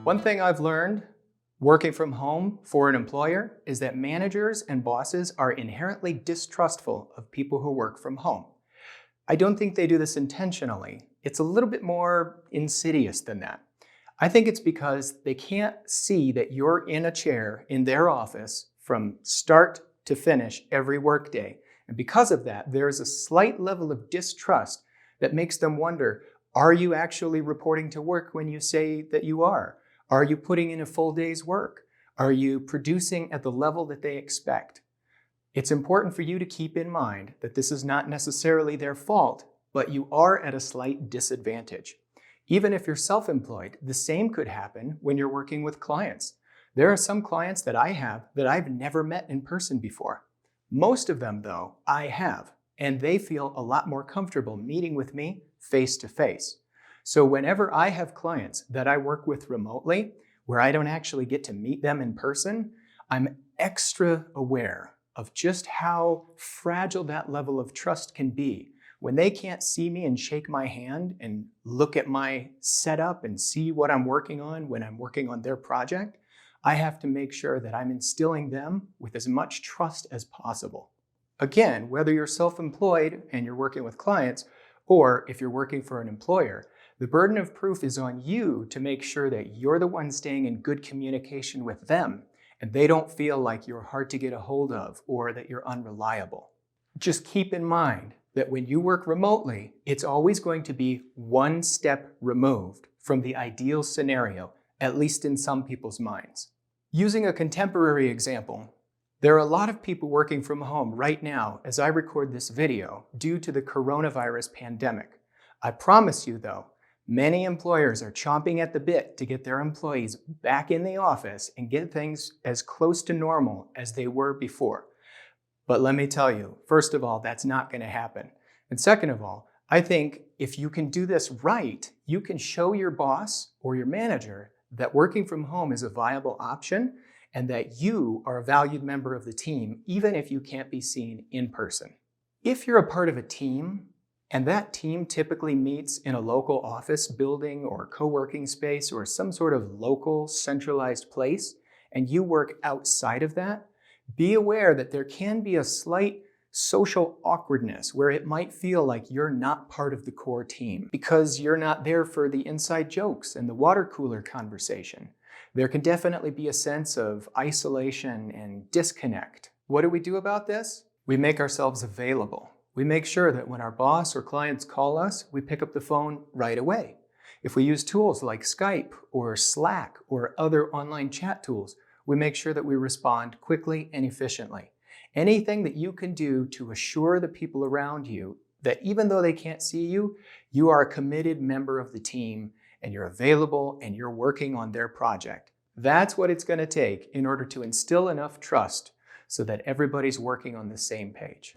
One thing I've learned working from home for an employer is that managers and bosses are inherently distrustful of people who work from home. I don't think they do this intentionally. It's a little bit more insidious than that. I think it's because they can't see that you're in a chair in their office from start to finish every workday. And because of that, there's a slight level of distrust that makes them wonder, are you actually reporting to work when you say that you are? Are you putting in a full day's work? Are you producing at the level that they expect? It's important for you to keep in mind that this is not necessarily their fault, but you are at a slight disadvantage. Even if you're self-employed, the same could happen when you're working with clients. There are some clients that I have that I've never met in person before. Most of them, though, I have, and they feel a lot more comfortable meeting with me face to face. So whenever I have clients that I work with remotely, where I don't actually get to meet them in person, I'm extra aware of just how fragile that level of trust can be. When they can't see me and shake my hand and look at my setup and see what I'm working on when I'm working on their project, I have to make sure that I'm instilling them with as much trust as possible. Again, whether you're self-employed and you're working with clients, or if you're working for an employer, the burden of proof is on you to make sure that you're the one staying in good communication with them and they don't feel like you're hard to get a hold of or that you're unreliable. Just keep in mind that when you work remotely, it's always going to be one step removed from the ideal scenario, at least in some people's minds. Using a contemporary example, there are a lot of people working from home right now as I record this video due to the coronavirus pandemic. I promise you though, many employers are chomping at the bit to get their employees back in the office and get things as close to normal as they were before. But let me tell you, first of all, that's not going to happen. And second of all, I think if you can do this right, you can show your boss or your manager that working from home is a viable option and that you are a valued member of the team, even if you can't be seen in person. If you're a part of a team, and that team typically meets in a local office building or co-working space or some sort of local centralized place, and you work outside of that, be aware that there can be a slight social awkwardness where it might feel like you're not part of the core team because you're not there for the inside jokes and the water cooler conversation. There can definitely be a sense of isolation and disconnect. What do we do about this? We make ourselves available. We make sure that when our boss or clients call us, we pick up the phone right away. If we use tools like Skype or Slack or other online chat tools, we make sure that we respond quickly and efficiently. Anything that you can do to assure the people around you that even though they can't see you, you are a committed member of the team and you're available and you're working on their project. That's what it's going to take in order to instill enough trust so that everybody's working on the same page.